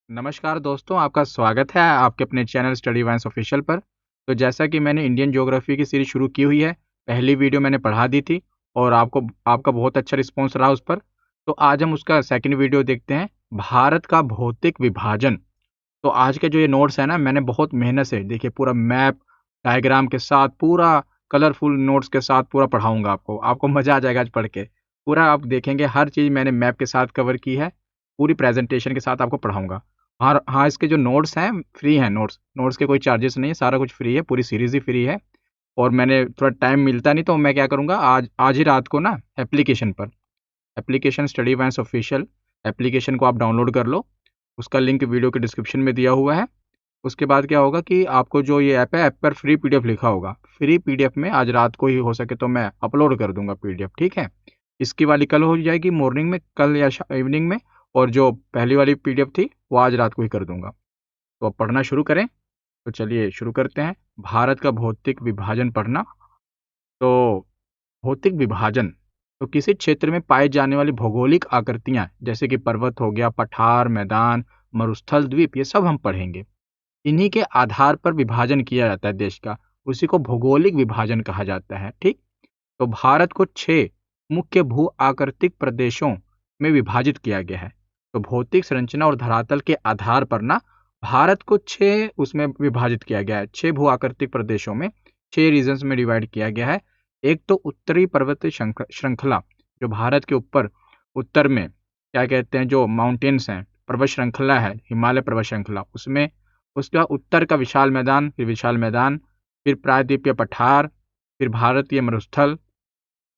नमस्कार दोस्तों, आपका स्वागत है आपके अपने चैनल स्टडी वाइन्स ऑफिशियल पर। तो जैसा कि मैंने इंडियन ज्योग्राफी की सीरीज शुरू की हुई है, पहली वीडियो मैंने पढ़ा दी थी और आपका बहुत अच्छा रिस्पांस रहा उस पर। तो आज हम उसका सेकंड वीडियो देखते हैं, भारत का भौतिक विभाजन। तो आज के जो ये नोट्स है ना, मैंने बहुत मेहनत से देखिए पूरा मैप डायग्राम के साथ पूरा कलरफुल नोट्स के साथ पूरा पढ़ाऊंगा आपको। आपको मजा आ जाएगा आज पढ़ के। पूरा आप देखेंगे हर चीज़ मैंने मैप के साथ कवर की है, पूरी प्रेजेंटेशन के साथ आपको पढ़ाऊंगा। हाँ हाँ, इसके जो नोट्स हैं फ्री हैं। नोट्स नोट्स के कोई चार्जेस नहीं है, सारा कुछ फ्री है, पूरी सीरीज ही फ्री है। और मैंने थोड़ा टाइम मिलता नहीं तो मैं क्या करूँगा, आज आज ही रात को ना एप्लीकेशन पर, एप्लीकेशन स्टडी वाइन्स ऑफिशियल एप्लीकेशन को आप डाउनलोड कर लो। उसका लिंक वीडियो के डिस्क्रिप्शन में दिया हुआ है। उसके बाद क्या होगा कि आपको जो ये ऐप है, ऐप पर फ्री पीडीएफ लिखा होगा। फ्री पीडीएफ में आज रात को ही हो सके तो मैं अपलोड कर दूंगा पीडीएफ, ठीक है। इसकी वाली कल हो जाएगी मॉर्निंग में, कल या इवनिंग में। और जो पहली वाली पीडीएफ थी वो आज रात को ही कर दूंगा। तो अब पढ़ना शुरू करें। तो चलिए शुरू करते हैं, भारत का भौतिक विभाजन पढ़ना। तो भौतिक विभाजन तो किसी क्षेत्र में पाए जाने वाली भौगोलिक आकृतियां, जैसे कि पर्वत हो गया, पठार, मैदान, मरुस्थल, द्वीप, ये सब हम पढ़ेंगे। इन्हीं के आधार पर विभाजन किया जाता है देश का, उसी को भौगोलिक विभाजन कहा जाता है, ठीक। तो भारत को 6 मुख्य भू आकृतिक प्रदेशों में विभाजित किया गया है। तो भौतिक संरचना और धरातल के आधार पर ना भारत को 6 उसमें विभाजित किया गया है, 6 भू आकृतिक प्रदेशों में, 6 रीजन्स में डिवाइड किया गया है। एक तो उत्तरी पर्वतीय श्रृंखला, जो भारत के ऊपर उत्तर में क्या कहते हैं, जो माउंटेन्स हैं, पर्वत श्रृंखला है, हिमालय पर्वत श्रृंखला, उसमें उसका उत्तर का विशाल मैदान, फिर विशाल मैदान, फिर प्रायद्वीपीय पठार, फिर भारतीय मरुस्थल,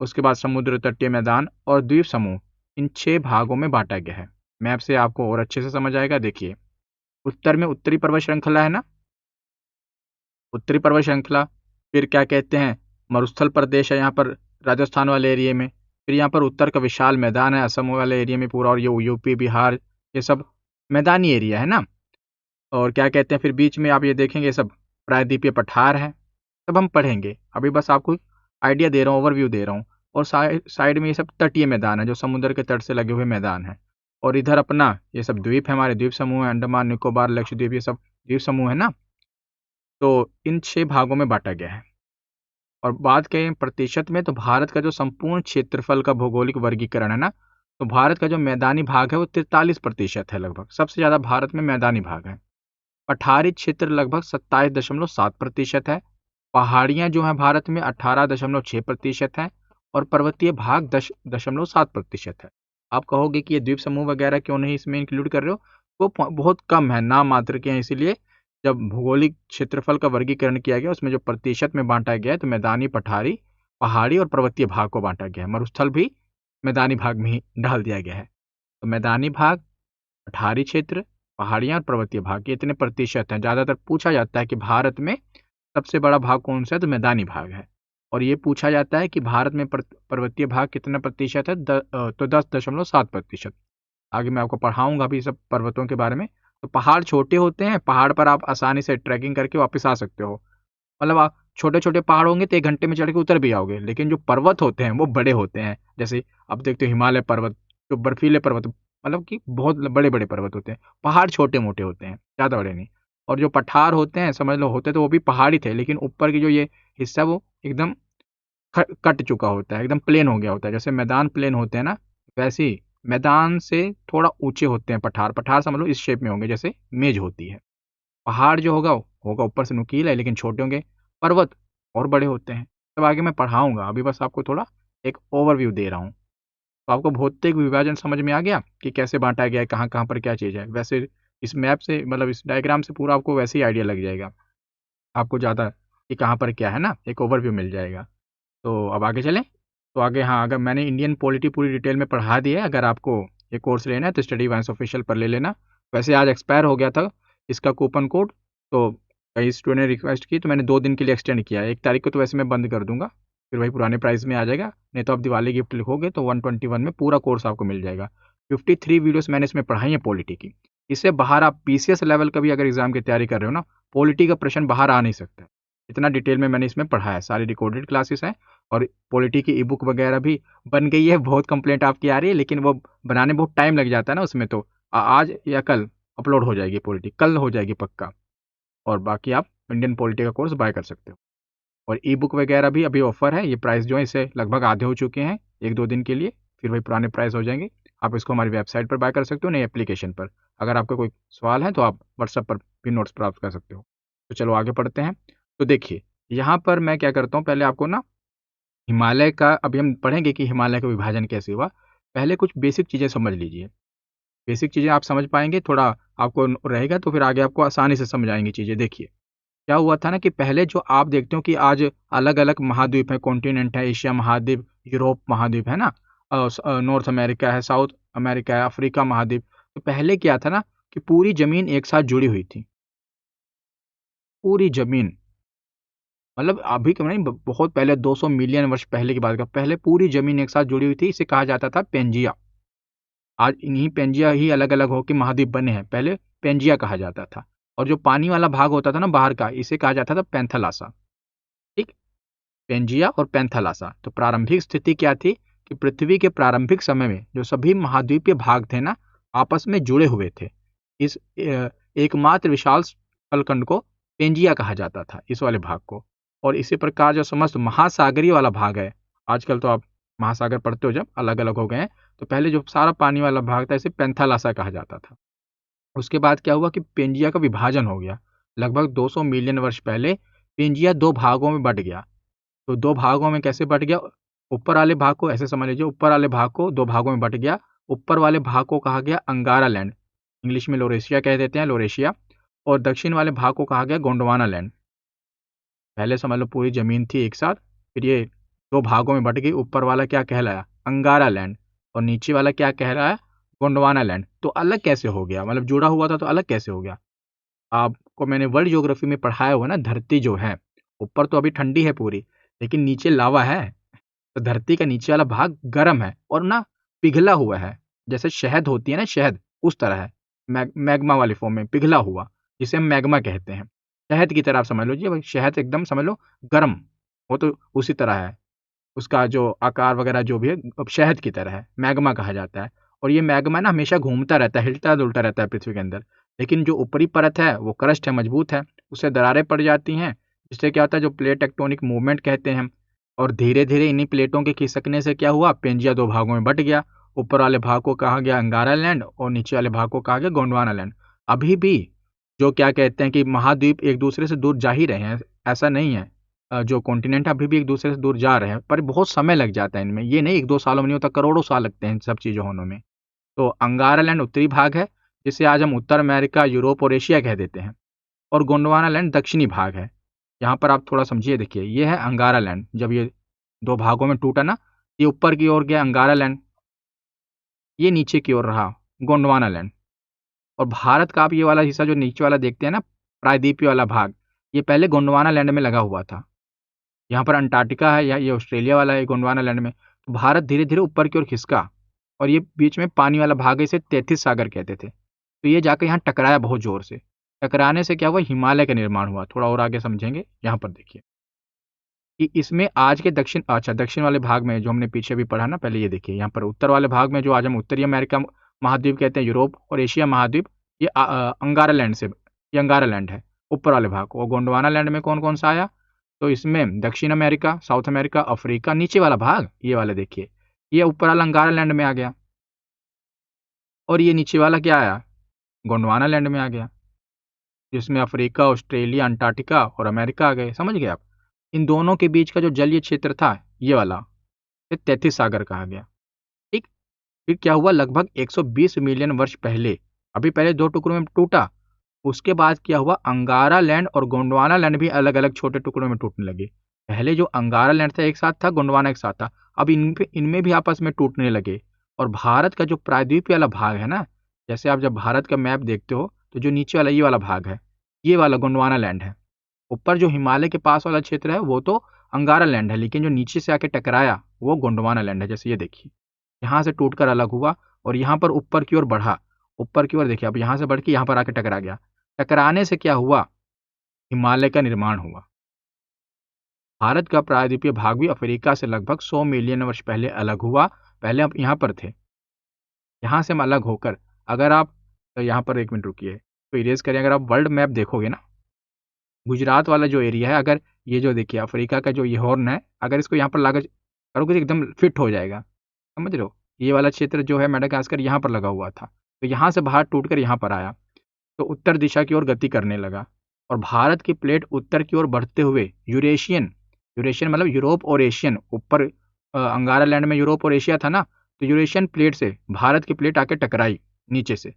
उसके बाद समुद्र तटीय मैदान और द्वीप समूह, इन 6 भागों में बांटा गया है। मैप से आपको और अच्छे से समझ आएगा। देखिए, उत्तर में उत्तरी पर्वत श्रृंखला है ना, उत्तरी पर्वत श्रृंखला। फिर क्या कहते हैं, मरुस्थल प्रदेश है यहाँ पर, राजस्थान वाले एरिया में। फिर यहाँ पर उत्तर का विशाल मैदान है, असम वाले एरिया में पूरा, और ये यूपी, बिहार, ये सब मैदानी एरिया है ना। और क्या कहते हैं, फिर बीच में आप ये देखेंगे, ये सब प्रायद्वीपीय पठार है। सब हम पढ़ेंगे, अभी बस आपको आइडिया दे रहा हूँ, ओवरव्यू दे रहा हूँ। और साइड में ये सब तटीय मैदान है, जो समुद्र के तट से लगे हुए मैदान है। और इधर अपना ये सब द्वीप है, हमारे द्वीप समूह है, अंडमान निकोबार, लक्षद्वीप, ये सब द्वीप समूह है ना। तो इन 6 भागों में बांटा गया है। और बात करें प्रतिशत में, तो भारत का जो संपूर्ण क्षेत्रफल का भौगोलिक वर्गीकरण है ना, तो भारत का जो मैदानी भाग है वो 43% है लगभग। सबसे ज़्यादा भारत में मैदानी भाग है। पठारी क्षेत्र लगभग 27.7% है। पहाड़ियाँ जो हैं भारत में 18.6% है। और पर्वतीय भाग 10.7% है। आप कहोगे कि ये द्वीप समूह वगैरह क्यों नहीं इसमें इंक्लूड कर रहे हो, वो बहुत कम है, नाम मात्र के हैं। इसीलिए जब भौगोलिक क्षेत्रफल का वर्गीकरण किया गया, उसमें जो प्रतिशत में बांटा गया है, तो मैदानी, पठारी, पहाड़ी और पर्वतीय भाग को बांटा गया है। मरुस्थल भी मैदानी भाग में ही डाल दिया गया है। तो मैदानी भाग, पठारी क्षेत्र, पहाड़ियाँ और पर्वतीय भाग, ये इतने प्रतिशत हैं। ज़्यादातर पूछा जाता है कि भारत में सबसे बड़ा भाग कौन सा है, तो मैदानी भाग है। और ये पूछा जाता है कि भारत में पर्वतीय भाग कितना प्रतिशत है, तो 10.7%। आगे मैं आपको पढ़ाऊंगा भी सब पर्वतों के बारे में। तो पहाड़ छोटे होते हैं, पहाड़ पर आप आसानी से ट्रैकिंग करके वापस आ सकते हो। मतलब आप छोटे छोटे पहाड़ होंगे तो 1 घंटे में चढ़ के उतर भी आओगे, लेकिन जो पर्वत होते हैं वो बड़े होते हैं। जैसे आप देखते हो हिमालय पर्वत, जो बर्फीले पर्वत, मतलब कि बहुत बड़े बड़े पर्वत होते हैं। पहाड़ छोटे मोटे होते हैं, ज़्यादा बड़े नहीं। और जो पठार होते हैं, समझ लो, होते तो वो भी पहाड़ी थे, लेकिन ऊपर की जो ये हिस्सा वो एकदम कट चुका होता है, एकदम प्लेन हो गया होता है। जैसे मैदान प्लेन होते हैं ना, वैसे ही मैदान से थोड़ा ऊंचे होते हैं पठार। पठार समझ लो इस शेप में होंगे जैसे मेज होती है। पहाड़ जो होगा ऊपर से नुकीला है, लेकिन छोटे होंगे। पर्वत और बड़े होते हैं। तब आगे मैं पढ़ाऊंगा, अभी बस आपको थोड़ा एक ओवरव्यू दे रहा हूँ। तो आपको भौतिक विभाजन समझ में आ गया कि कैसे बांटा गया है, कहाँ कहाँ पर क्या चीज़ है। वैसे इस मैप से, मतलब इस डायग्राम से पूरा आपको वैसे ही आइडिया लग जाएगा, आपको ज़्यादा कि कहाँ पर क्या है ना, एक ओवरव्यू मिल जाएगा। तो अब आगे चलें। तो आगे, हाँ, अगर मैंने इंडियन पॉलिटी पूरी डिटेल में पढ़ा दी है। अगर आपको ये कोर्स लेना है तो स्टडी वाइन्स ऑफिशियल पर ले लेना। वैसे आज एक्सपायर हो गया था इसका कूपन कोड, तो कई स्टूडेंट ने रिक्वेस्ट की तो मैंने 2 दिन के लिए एक्सटेंड किया है। 1 तारीख को तो वैसे मैं बंद कर दूंगा, फिर वही पुराने प्राइस में आ जाएगा। नहीं तो आप दिवाली गिफ्ट लिखोगे तो 121 में पूरा कोर्स आपको मिल जाएगा। 53 वीडियोस मैंने इसमें पढ़ाई है पॉलिटी की। इससे बाहर आप पीसीएस लेवल का भी अगर एग्जाम की तैयारी कर रहे हो ना, पॉलिटी का प्रश्न बाहर आ नहीं सकता। इतना डिटेल में मैंने इसमें पढ़ा है, सारी रिकॉर्डेड क्लासेस हैं। और पॉलिटी की ई बुक वगैरह भी बन गई है। बहुत कंप्लेंट आपकी आ रही है, लेकिन वो बनाने में बहुत टाइम लग जाता है ना उसमें। तो आज या कल अपलोड हो जाएगी पॉलिटी, कल हो जाएगी पक्का। और बाकी आप इंडियन पॉलिटी का कोर्स बाय कर सकते हो। और ई बुक वगैरह भी अभी ऑफर है, ये प्राइस जो है इसे लगभग आधे हो चुके हैं 1-2 दिन के लिए, फिर वही पुराने प्राइस हो जाएंगे। आप इसको हमारी वेबसाइट पर बाय कर सकते हो, नई एप्लीकेशन पर। अगर आपका कोई सवाल है तो आप व्हाट्सएप पर भी नोट्स प्राप्त कर सकते हो। तो चलो आगे पढ़ते हैं। तो देखिए यहाँ पर मैं क्या करता हूँ, पहले आपको ना हिमालय का, अभी हम पढ़ेंगे कि हिमालय का विभाजन कैसे हुआ। पहले कुछ बेसिक चीज़ें समझ लीजिए। बेसिक चीज़ें आप समझ पाएंगे, थोड़ा आपको रहेगा तो फिर आगे आपको आसानी से समझ आएंगी चीज़ें। देखिए क्या हुआ था ना कि पहले जो आप देखते हो कि आज अलग अलग महाद्वीप है, कॉन्टिनेंट है, एशिया महाद्वीप, यूरोप महाद्वीप है ना, नॉर्थ अमेरिका है, साउथ अमेरिका है, अफ्रीका महाद्वीप। तो पहले क्या था ना कि पूरी जमीन एक साथ जुड़ी हुई थी। पूरी जमीन, मतलब अभी क्यों नहीं, बहुत पहले 200 मिलियन वर्ष पहले की बात का, पहले पूरी जमीन एक साथ जुड़ी हुई थी। इसे कहा जाता था पेंजिया। आज इन्हीं पेंजिया ही अलग अलग होकर महाद्वीप बने हैं, पहले पेंजिया कहा जाता था। और जो पानी वाला भाग होता था ना बाहर का, इसे कहा जाता था पैंथालासा। ठीक, पेंजिया और पैंथालासा। तो प्रारंभिक स्थिति क्या थी कि पृथ्वी के प्रारंभिक समय में जो सभी महाद्वीपीय भाग थे ना, आपस में जुड़े हुए थे। इस एकमात्र विशाल स्थलखंड को पेंजिया कहा जाता था, इस वाले भाग को। और इसी प्रकार जो समस्त महासागरीय वाला भाग है, आजकल तो आप महासागर पढ़ते हो जब अलग अलग हो गए हैं, तो पहले जो सारा पानी वाला भाग था इसे पैंथालासा कहा जाता था। उसके बाद क्या हुआ कि पेंजिया का विभाजन हो गया। लगभग 200 मिलियन वर्ष पहले पेंजिया दो भागों में बंट गया। तो दो भागों में कैसे बंट गया, ऊपर वाले भाग को ऐसे समझ लीजिए, ऊपर वाले भाग को दो भागों में बंट गया। ऊपर वाले भाग को कहा गया अंगारा लैंड, इंग्लिश में लोरेशिया कह देते हैं, लोरेशिया। और दक्षिण वाले भाग को कहा गया गोंडवाना लैंड। पहले समझ लो पूरी जमीन थी एक साथ, फिर ये दो भागों में बंट गई। ऊपर वाला क्या कहलाया, अंगारा लैंड, और नीचे वाला क्या कहलाया, गोंडवाना लैंड। तो अलग कैसे हो गया, मतलब जुड़ा हुआ था तो अलग कैसे हो गया। आपको मैंने वर्ल्ड ज्योग्राफी में पढ़ाया हुआ ना, धरती जो है ऊपर तो अभी ठंडी है पूरी, लेकिन नीचे लावा है। तो धरती का नीचे वाला भाग गर्म है और ना पिघला हुआ है, जैसे शहद होती है ना, शहद उस तरह है। मैग्मा वाली फॉर्म में पिघला हुआ, जिसे हम मैग्मा कहते हैं। शहद की तरह आप समझ लीजिए भाई, शहद एकदम समझ लो गर्म, वो तो उसी तरह है। उसका जो आकार वगैरह जो भी है अब शहद की तरह है, मैग्मा कहा जाता है। और ये मैग्मा ना हमेशा घूमता रहता है, हिलता डुलता रहता है पृथ्वी के अंदर। लेकिन जो ऊपरी परत है वो क्रस्ट है, मजबूत है, उससे दरारें पड़ जाती हैं। इससे क्या होता है, जो प्लेट टेक्टोनिक मूवमेंट कहते हैं। और धीरे धीरे इन्हीं प्लेटों के खिसकने से क्या हुआ, पेंजिया दो भागों में बट गया। ऊपर वाले भाग को कहा गया अंगारा लैंड और नीचे वाले भाग को कहा गया गोंडवाना लैंड। अभी भी जो क्या कहते हैं कि महाद्वीप एक दूसरे से दूर जा ही रहे हैं, ऐसा नहीं है। जो कॉन्टिनेंट है अभी भी एक दूसरे से दूर जा रहे हैं, पर बहुत समय लग जाता है इनमें। ये नहीं 1-2 सालों में नहीं होता, करोड़ों साल लगते हैं इन सब चीज़ों होने में। तो अंगारा लैंड उत्तरी भाग है, जिसे आज हम उत्तर अमेरिका, यूरोप और एशिया कह देते हैं। और गोंडवाना लैंड दक्षिणी भाग है। यहाँ पर आप थोड़ा समझिए, देखिए ये है अंगारा लैंड। जब ये दो भागों में टूटा ना, ये ऊपर की ओर गया अंगारा लैंड, ये नीचे की ओर रहा गोंडवाना लैंड। और भारत का आप ये वाला हिस्सा जो नीचे वाला देखते हैं ना, प्रायद्वीपीय वाला भाग, ये पहले गोंडवाना लैंड में लगा हुआ था। यहाँ पर अंटार्कटिका है, या ये ऑस्ट्रेलिया वाला है गोंडवाना लैंड में। तो भारत धीरे धीरे ऊपर की ओर खिसका, और ये बीच में पानी वाला भाग है, इसे 33 सागर कहते थे। तो ये जाकर यहाँ टकराया बहुत जोर से। टकराने से क्या हुआ, हिमालय का निर्माण हुआ। थोड़ा और आगे समझेंगे, यहाँ पर देखिए कि इसमें आज के दक्षिण वाले भाग में जो हमने पीछे भी पढ़ा ना, पहले ये देखिए यहाँ पर उत्तर वाले भाग में जो आज हम उत्तरी अमेरिका महाद्वीप कहते हैं, यूरोप और एशिया महाद्वीप, ये अंगारा लैंड से, ये अंगारा लैंड है ऊपर वाले भाग को। और गोंडवाना लैंड में कौन कौन सा आया, तो इसमें दक्षिण अमेरिका, साउथ अमेरिका, अफ्रीका, नीचे वाला भाग ये वाले देखिए, ये ऊपर वाला अंगारा लैंड में आ गया। और ये नीचे वाला क्या आया, गोंडवाना लैंड में आ गया, जिसमें अफ्रीका, ऑस्ट्रेलिया, अंटार्कटिका और अमेरिका आ गए। समझ गए आप। इन दोनों के बीच का जो जलीय क्षेत्र था ये वाला, ये 33 सागर कहा गया। ठीक, फिर क्या हुआ, लगभग 120 मिलियन वर्ष पहले, अभी पहले दो टुकड़ों में टूटा। उसके बाद क्या हुआ, अंगारा लैंड और गोंडवाना लैंड भी अलग अलग छोटे टुकड़ों में टूटने लगे। पहले जो अंगारा लैंड था एक साथ था, गोंडवाना एक साथ था, अब इनमें भी आपस में टूटने लगे। और भारत का जो प्रायद्वीपीय वाला भाग है ना, जैसे आप जब भारत का मैप देखते हो तो जो नीचे वाला ये वाला भाग है, ये वाला गोंडवाना लैंड है। ऊपर जो हिमालय के पास वाला क्षेत्र है वो तो अंगारा लैंड है, लेकिन जो नीचे से आके टकराया वो गोंडवाना लैंड है। जैसे ये देखिए, यहाँ से टूटकर अलग हुआ और यहाँ पर ऊपर की ओर बढ़ा। ऊपर की ओर देखिए, अब यहाँ से बढ़ के यहाँ पर आके टकरा गया। टकराने से क्या हुआ, हिमालय का निर्माण हुआ। भारत का प्रायद्वीपीय भाग भी अफ्रीका से लगभग 100 मिलियन वर्ष पहले अलग हुआ। पहले हम यहाँ पर थे, यहाँ से हम अलग होकर, अगर आप तो यहाँ पर 1 मिनट रुकिए, तो इरेज करें। अगर आप वर्ल्ड मैप देखोगे ना, गुजरात वाला जो एरिया है, अगर ये जो देखिए अफ्रीका का जो ये हॉर्न है, अगर इसको यहाँ पर लगा करोगे तो एकदम फिट हो जाएगा, समझ रहे हो। ये वाला क्षेत्र जो है मेडागास्कर यहाँ पर लगा हुआ था, तो यहाँ से बाहर टूट कर यहाँ पर आया, तो उत्तर दिशा की ओर गति करने लगा। और भारत की प्लेट उत्तर की ओर बढ़ते हुए यूरेशियन, यूरेशियन मतलब यूरोप और एशियन, ऊपर अंगारा लैंड में यूरोप और एशिया था ना, तो यूरेशियन प्लेट से भारत की प्लेट आके टकराई नीचे से।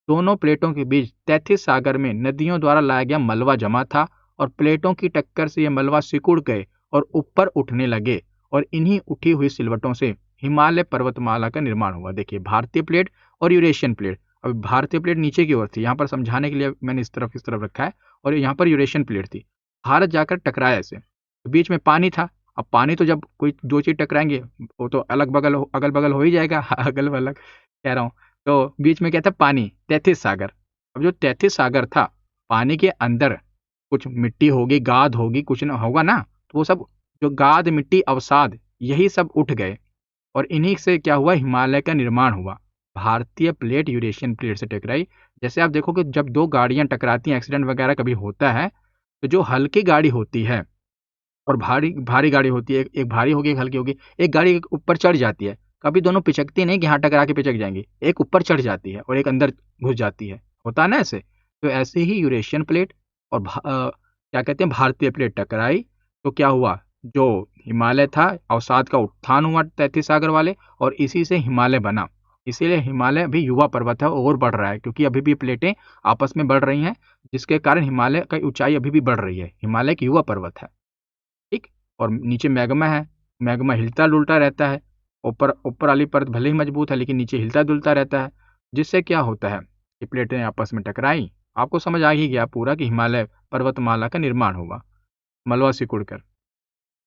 दोनों प्लेटों के बीच तैथिस सागर में नदियों द्वारा लाया गया मलबा जमा था, और प्लेटों की टक्कर से ये मलबा सिकुड़ गए और ऊपर उठने लगे, और इन्हीं उठी हुई सिलवटों से हिमालय पर्वतमाला का निर्माण हुआ। देखिए, भारतीय प्लेट और यूरेशियन प्लेट। अब भारतीय प्लेट नीचे की ओर थी, यहाँ पर समझाने के लिए मैंने इस तरफ रखा है, और यहाँ पर यूरेशियन प्लेट थी। भारत जाकर टकराया ऐसे, तो बीच में पानी था। अब पानी तो जब कोई दो चीज टकराएंगे, वो तो अगल बगल हो ही जाएगा। अगल बगल कह रहा हूँ, तो बीच में क्या था, पानी, तैथिस सागर। अब जो तैथिस सागर था, पानी के अंदर कुछ मिट्टी होगी, गाद होगी, कुछ ना होगा ना, तो वो सब जो गाद, मिट्टी, अवसाद, यही सब उठ गए, और इन्हीं से क्या हुआ, हिमालय का निर्माण हुआ। भारतीय प्लेट यूरेशियन प्लेट से टकराई। जैसे आप देखो कि जब दो गाड़ियां टकराती हैं, एक्सीडेंट वगैरह कभी होता है, तो जो हल्की गाड़ी होती है और भारी भारी गाड़ी होती है, एक भारी होगी एक हल्की होगी, एक गाड़ी ऊपर चढ़ जाती है। कभी दोनों पिचकती नहीं कि हाँ टकरा के पिचक जाएंगी, एक ऊपर चढ़ जाती है और एक अंदर घुस जाती है, होता है ना ऐसे। तो ऐसे ही यूरेशियन प्लेट और क्या कहते हैं, भारतीय प्लेट टकराई, तो क्या हुआ, जो हिमालय था, अवसाद का उत्थान हुआ 33 सागर वाले, और इसी से हिमालय बना। इसीलिए हिमालय अभी युवा पर्वत है और बढ़ रहा है, क्योंकि अभी भी प्लेटें आपस में बढ़ रही हैं, जिसके कारण हिमालय की ऊंचाई अभी भी बढ़ रही है। हिमालय एक युवा पर्वत है, ठीक। और नीचे मैग्मा है, मैग्मा हिलता डुलता रहता है। ऊपर ऊपर वाली परत भले ही मजबूत है, लेकिन नीचे हिलता डुलता रहता है, जिससे क्या होता है कि प्लेटें आपस में टकराई। आपको समझ आ ही गया पूरा कि हिमालय पर्वतमाला का निर्माण हुआ मलबा सिकुड़ कर।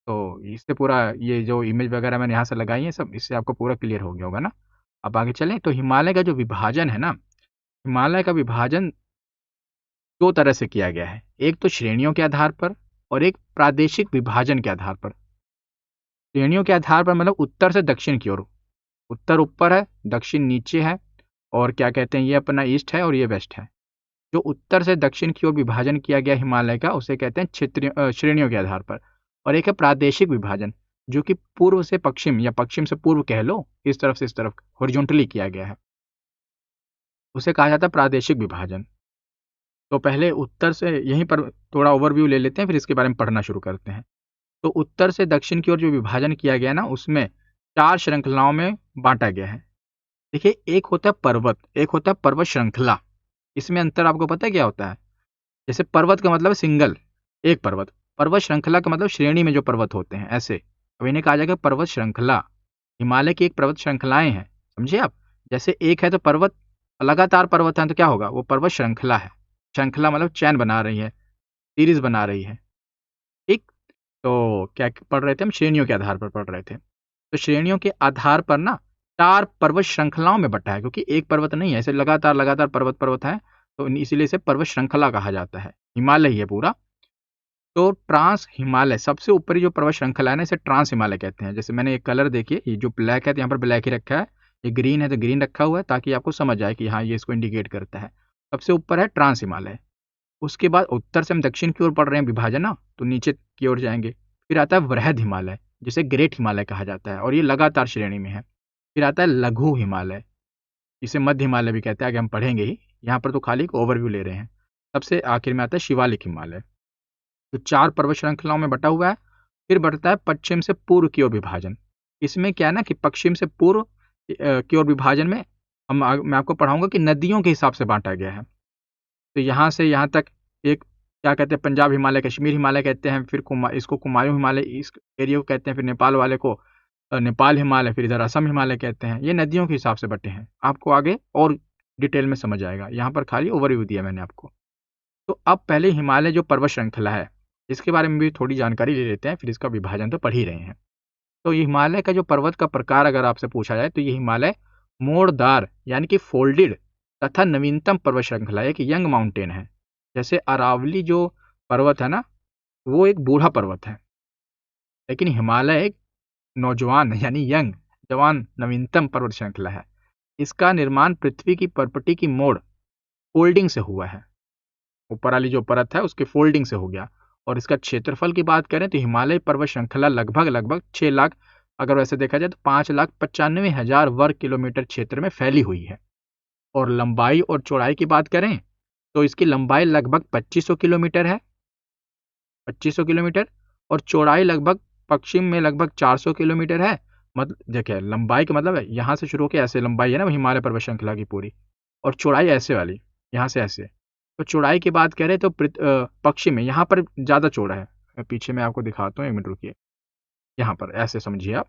तो इससे पूरा ये जो इमेज वगैरह मैंने यहाँ से लगाई है सब, इससे आपको पूरा क्लियर हो गया होगा ना। अब आगे चलें, तो हिमालय का जो विभाजन है ना, हिमालय का विभाजन दो तरह से किया गया है। एक तो श्रेणियों के आधार पर, और एक प्रादेशिक विभाजन के आधार पर। श्रेणियों के आधार पर मतलब उत्तर से दक्षिण की ओर, उत्तर ऊपर है, दक्षिण नीचे है, और क्या कहते हैं, ये अपना ईस्ट है और ये वेस्ट है। जो उत्तर से दक्षिण की ओर विभाजन किया गया हिमालय का, उसे कहते हैं क्षेत्रीय श्रेणियों के आधार पर। और एक है प्रादेशिक विभाजन, जो कि पूर्व से पश्चिम या पश्चिम से पूर्व कह लो, इस तरफ से इस तरफ हॉरिजॉन्टली किया गया है, उसे कहा जाता है प्रादेशिक विभाजन। तो पहले उत्तर से, यहीं पर थोड़ा ओवरव्यू ले लेते हैं, फिर इसके बारे में पढ़ना शुरू करते हैं। तो उत्तर से दक्षिण की ओर जो विभाजन किया गया ना, उसमें 4 श्रृंखलाओं में बांटा गया है। देखिए, एक होता है पर्वत, एक होता है पर्वत श्रृंखला। इसमें अंतर आपको पता है क्या होता है? जैसे पर्वत का मतलब सिंगल, एक पर्वत। पर्वत श्रृंखला का मतलब श्रेणी में जो पर्वत होते हैं, ऐसे। अब इन्हें कहा जाएगा पर्वत श्रृंखला। हिमालय की एक पर्वत श्रृंखलाएं हैं, समझे आप। जैसे एक है तो पर्वत, लगातार पर्वत है तो क्या होगा, वो पर्वत श्रृंखला है। श्रृंखला मतलब चैन बना रही है, सीरीज बना रही है, ठीक। तो क्या पढ़ रहे थे हम, श्रेणियों के आधार पर पढ़ रहे थे। तो श्रेणियों के आधार पर ना 4 पर्वत श्रृंखलाओं में बटा है, क्योंकि एक पर्वत नहीं है, ऐसे लगातार लगातार पर्वत है, तो इसीलिए इसे पर्वत श्रृंखला कहा जाता है। हिमालय ही है पूरा। तो ट्रांस हिमालय, सबसे ऊपरी जो पर्वत श्रृंखला है ना, इसे ट्रांस हिमालय कहते हैं। जैसे मैंने एक कलर देखिए, ये जो ब्लैक है तो यहाँ पर ब्लैक ही रखा है, ये ग्रीन है तो ग्रीन रखा हुआ है, ताकि आपको समझ आए कि हाँ ये इसको इंडिकेट करता है। सबसे ऊपर है ट्रांस हिमालय। उसके बाद उत्तर से हम दक्षिण की ओर पढ़ रहे हैं विभाजन ना, तो नीचे की ओर जाएंगे। फिर आता है वृहद हिमालय, जिसे ग्रेट हिमालय कहा जाता है, और ये लगातार श्रेणी में है। फिर आता है लघु हिमालय, इसे मध्य हिमालय भी कहते हैं, आगे हम पढ़ेंगे ही, यहाँ पर तो खाली एक ओवरव्यू ले रहे हैं। सबसे आखिर में आता है शिवालिक हिमालय। तो 4 पर्वत श्रृंखलाओं में बटा हुआ है। फिर बढ़ता है पश्चिम से पूर्व की ओर विभाजन। इसमें क्या है ना कि पश्चिम से पूर्व की ओर विभाजन में मैं आपको पढ़ाऊंगा कि नदियों के हिसाब से बांटा गया है। तो यहाँ से यहाँ तक एक, क्या कहते हैं, पंजाब हिमालय, कश्मीर हिमालय कहते हैं, फिर इसको कुमायूं हिमालय इस एरिया को कहते हैं, फिर नेपाल वाले को नेपाल हिमालय, फिर इधर असम हिमालय कहते हैं। ये नदियों के हिसाब से बटे हैं, आपको आगे और डिटेल में समझ आएगा, यहाँ पर खाली ओवरव्यू दिया मैंने आपको। तो अब पहले हिमालय जो पर्वत श्रृंखला है, इसके बारे में भी थोड़ी जानकारी ले लेते हैं, फिर इसका विभाजन तो पढ़ ही रहे हैं। तो ये हिमालय का जो पर्वत का प्रकार अगर आपसे पूछा जाए, तो ये हिमालय मोड़दार यानी कि फोल्डेड तथा नवीनतम पर्वत श्रृंखला, एक यंग माउंटेन है। जैसे अरावली जो पर्वत है ना, वो एक बूढ़ा पर्वत है, लेकिन हिमालय एक नौजवान यानी यंग, जवान, नवीनतम पर्वत श्रृंखला है। इसका निर्माण पृथ्वी की परपटी की मोड़ फोल्डिंग से हुआ है, ऊपर वाली जो परत है उसके फोल्डिंग से हो गया। और इसका क्षेत्रफल की बात करें तो हिमालय पर्वत श्रृंखला लगभग 6 लाख, अगर वैसे देखा जाए तो 5,95,000 वर्ग किलोमीटर क्षेत्र में फैली हुई है। और लंबाई और चौड़ाई की बात करें तो इसकी लंबाई लगभग 2500 किलोमीटर है, 2500 किलोमीटर, और चौड़ाई लगभग पश्चिम में लगभग 400 किलोमीटर है। मतलब देखिए लंबाई का मतलब है यहाँ से शुरू होकर ऐसे लंबाई है ना हिमालय पर्वत श्रृंखला की पूरी, और चौड़ाई ऐसे वाली यहाँ से ऐसे। तो चौड़ाई की बात करें तो पश्चिम में यहाँ पर ज़्यादा चौड़ा है, मैं पीछे में आपको दिखाता हूँ, 1 मिनट रुकिए। यहाँ पर ऐसे समझिए आप,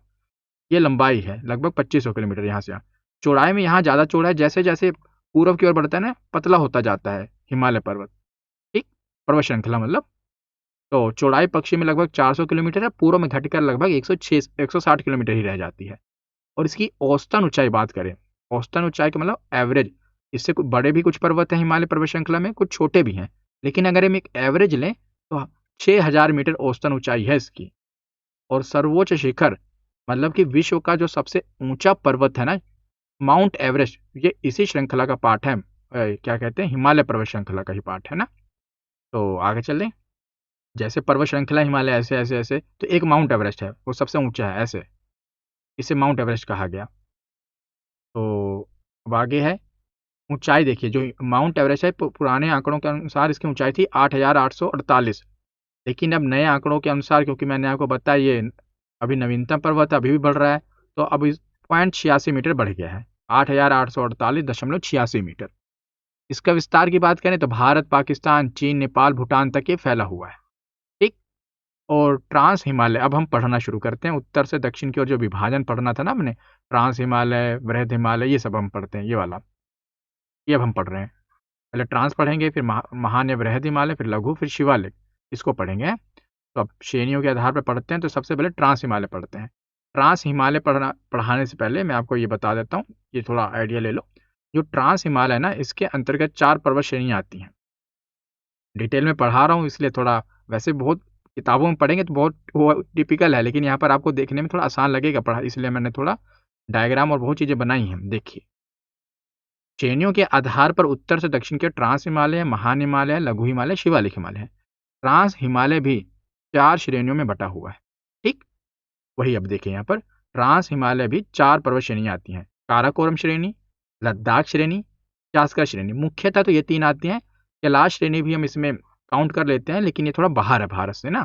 ये लंबाई है लगभग 2500 किलोमीटर यहाँ से यहाँ। चौड़ाई में यहाँ ज़्यादा चौड़ा है, जैसे जैसे पूर्व की ओर बढ़ता है ना पतला होता जाता है हिमालय पर्वत, ठीक, पर्वत श्रृंखला मतलब। तो चौड़ाई पश्चिम में लगभग 400 किलोमीटर है, पूर्व में घटकर लगभग 160 किलोमीटर ही रह जाती है। और इसकी औसतन ऊंचाई बात करें, औसतन ऊंचाई का मतलब एवरेज, इससे कुछ बड़े भी कुछ पर्वत हैं हिमालय पर्वत श्रृंखला में, कुछ छोटे भी हैं, लेकिन अगर हम एक एवरेज लें तो 6000 मीटर औसतन ऊंचाई है इसकी। और सर्वोच्च शिखर मतलब कि विश्व का जो सबसे ऊंचा पर्वत है ना, माउंट एवरेस्ट, ये इसी श्रृंखला का पार्ट है, क्या कहते हैं, हिमालय पर्वत श्रृंखला का ही पार्ट है ना। तो आगे चलें, जैसे पर्वत श्रृंखला हिमालय ऐसे ऐसे ऐसे, तो एक माउंट एवरेस्ट है वो सबसे ऊंचा है ऐसे, इसे माउंट एवरेस्ट कहा गया। तो अब आगे है ऊंचाई, देखिए जो माउंट एवरेस्ट है पुराने आंकड़ों के अनुसार इसकी ऊंचाई थी 8,848, लेकिन अब नए आंकड़ों के अनुसार, क्योंकि मैंने आपको बताया ये अभी नवीनतम पर्वत अभी भी बढ़ रहा है, तो अब 0.86 मीटर बढ़ गया है, 8,848.86 मीटर। इसका विस्तार की बात करें तो भारत, पाकिस्तान, चीन, नेपाल, भूटान तक ये फैला हुआ है, ठीक। और ट्रांस हिमालय, अब हम पढ़ना शुरू करते हैं, उत्तर से दक्षिण की ओर जो विभाजन पढ़ना था ना हमने, ट्रांस हिमालय, बृहद हिमालय, ये सब हम पढ़ते हैं, ये वाला ये अब हम पढ़ रहे हैं। पहले ट्रांस पढ़ेंगे, फिर महान या बृहद हिमालय, फिर लघु, फिर शिवालिक, इसको पढ़ेंगे। तो अब श्रेणियों के आधार पर पढ़ते हैं, तो सबसे पहले ट्रांस हिमालय पढ़ते हैं। ट्रांस हिमालय पढ़ाने से पहले मैं आपको ये बता देता हूँ, ये थोड़ा आइडिया ले लो। जो ट्रांस हिमालय है ना, इसके अंतर्गत 4 पर्वत श्रेणियाँ आती हैं। डिटेल में पढ़ा रहा हूँ इसलिए थोड़ा, वैसे बहुत किताबों में पढ़ेंगे तो बहुत वो टिपिकल है, लेकिन यहाँ पर आपको देखने में थोड़ा आसान लगेगा पढ़ा, इसलिए मैंने थोड़ा डायग्राम और बहुत चीज़ें बनाई हैं। देखिए श्रेणियों के आधार पर उत्तर से दक्षिण के ट्रांस हिमालय, महान हिमालय, लघु हिमालय, शिवालिक हिमालय है। ट्रांस हिमालय भी 4 श्रेणियों में बटा हुआ है, ठीक। वही अब देखें यहाँ पर ट्रांस हिमालय भी 4 पर्वत श्रेणियाँ आती हैं, काराकोरम श्रेणी, लद्दाख श्रेणी, जास्कर श्रेणी। मुख्यतः तो ये 3 आती हैं, कैलाश श्रेणी भी हम इसमें काउंट कर लेते हैं, लेकिन ये थोड़ा बाहर है भारत से ना,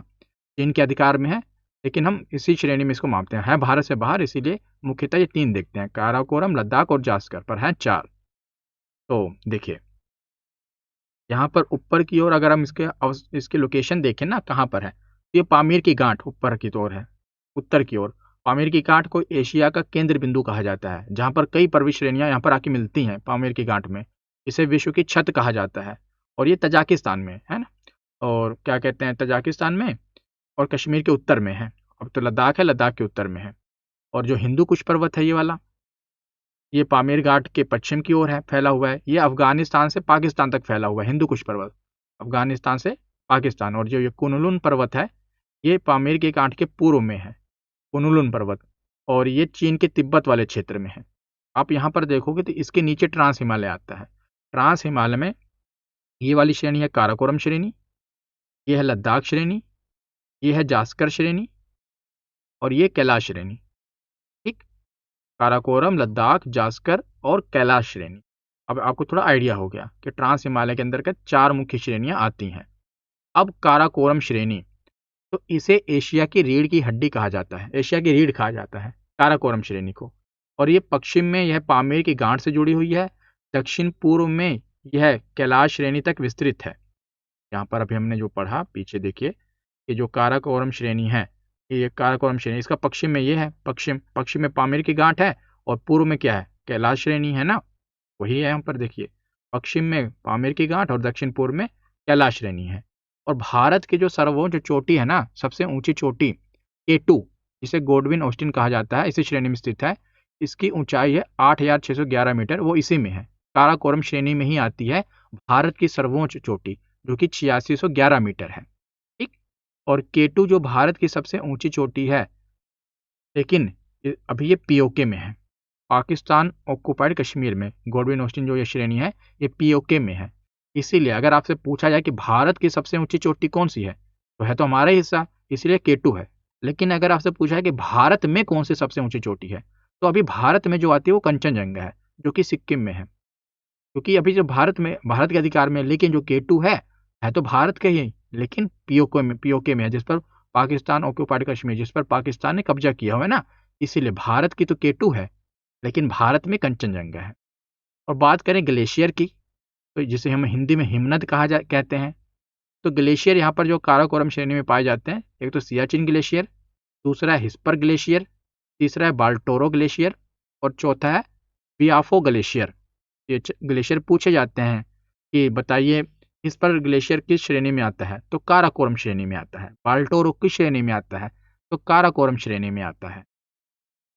चीन के अधिकार में है, लेकिन हम इसी श्रेणी में इसको मानते हैं, है भारत से बाहर, इसीलिए मुख्यतः ये 3 देखते हैं, काराकोरम, लद्दाख और जास्कर, पर हैं 4। तो देखिए यहाँ पर ऊपर की ओर अगर हम इसके लोकेशन देखें ना कहाँ पर है, तो ये पामीर की गांठ ऊपर की ओर है, उत्तर की ओर। पामीर की गांठ को एशिया का केंद्र बिंदु कहा जाता है, जहाँ पर कई पर्वत श्रेणियाँ यहाँ पर आके मिलती हैं पामीर की गांठ में। इसे विश्व की छत कहा जाता है, और ये तजाकिस्तान में है ना, और क्या कहते हैं, तजाकिस्तान में और कश्मीर के उत्तर में है। अब तो लद्दाख है, लद्दाख के उत्तर में है। और जो हिंदू कुश पर्वत है ये वाला, ये पामीर घाट के पश्चिम की ओर है, फैला हुआ है, ये अफगानिस्तान से पाकिस्तान तक फैला हुआ है, हिंदू कुश पर्वत अफगानिस्तान से पाकिस्तान। और जो ये कुनलुन पर्वत है, ये पामीर के घाट के पूर्व में है, कुनलुन पर्वत, और ये चीन के तिब्बत वाले क्षेत्र में है। आप यहाँ पर देखोगे तो इसके नीचे ट्रांस हिमालय आता है। ट्रांस हिमालय में ये वाली श्रेणी है काराकोरम श्रेणी, ये है लद्दाख श्रेणी, ये है जास्कर श्रेणी, और ये कैलाश श्रेणी, ठीक। काराकोरम, लद्दाख, जास्कर और कैलाश श्रेणी। अब आपको थोड़ा आइडिया हो गया कि ट्रांस हिमालय के अंतर्गत 4 मुख्य श्रेणियां आती हैं। अब काराकोरम श्रेणी, तो इसे एशिया की रीढ़ की हड्डी कहा जाता है, एशिया की रीढ़ कहा जाता है काराकोरम श्रेणी को। और ये पश्चिम में यह पामीर की गांठ से जुड़ी हुई है, दक्षिण पूर्व में यह कैलाश श्रेणी तक विस्तृत है। यहाँ पर अभी हमने जो पढ़ा पीछे देखिए, ये जो काराकोरम श्रेणी है, ये काराकोरम श्रेणी, इसका पश्चिम में ये है, पश्चिम में पामीर की गांठ है, और पूर्व में क्या है, कैलाश श्रेणी है ना, वही है यहाँ पर देखिए, पश्चिम में पामीर की गांठ और दक्षिण पूर्व में कैलाश श्रेणी है। और भारत की जो सर्वोच्च चोटी है ना, सबसे ऊंची चोटी K2, जिसे गोडविन ऑस्टिन कहा जाता है, इसी श्रेणी में स्थित है। इसकी ऊंचाई है 8,611 मीटर, वो इसी में है, काराकोरम श्रेणी में ही आती है भारत की सर्वोच्च चोटी, जो कि 8611 मीटर है, ठीक। और K2 जो भारत की सबसे ऊंची चोटी है, लेकिन अभी ये POK में है, पाकिस्तान ऑक्युपाइड कश्मीर में। गोडविन ऑस्टिन जो ये श्रेणी है, ये POK में है, इसीलिए अगर आपसे पूछा जाए कि भारत की सबसे ऊंची चोटी कौन सी है, तो है तो हमारा ही हिस्सा, इसलिए K2 है। लेकिन अगर आपसे पूछा है कि भारत में कौन सी सबसे ऊंची चोटी है, तो अभी भारत में जो आती है वो कंचनजंगा है, जो कि सिक्किम में है। क्योंकि अभी जो भारत के अधिकार में है, लेकिन जो K2 है तो भारत का ही, लेकिन पीओके में है, जिस पर पाकिस्तान ऑक्युपाइड कश्मीर, जिस पर पाकिस्तान ने कब्जा किया हुआ है ना, इसीलिए भारत की तो K2 है, लेकिन भारत में कंचनजंगा है। और बात करें ग्लेशियर की, तो जिसे हम हिंदी में हिमनद कहते हैं, तो ग्लेशियर यहाँ पर जो काराकोरम श्रेणी में पाए जाते हैं, एक तो सियाचिन ग्लेशियर, दूसरा है हिस्पर ग्लेशियर, तीसरा है बाल्टोरो ग्लेशियर, और चौथा है बियाफो ग्लेशियर। ये ग्लेशियर पूछे जाते हैं कि बताइए हिस्पर ग्लेशियर किस श्रेणी में आता है, तो काराकोरम श्रेणी में आता है। बाल्टोरो किस श्रेणी में आता है, तो काराकोरम श्रेणी में आता है।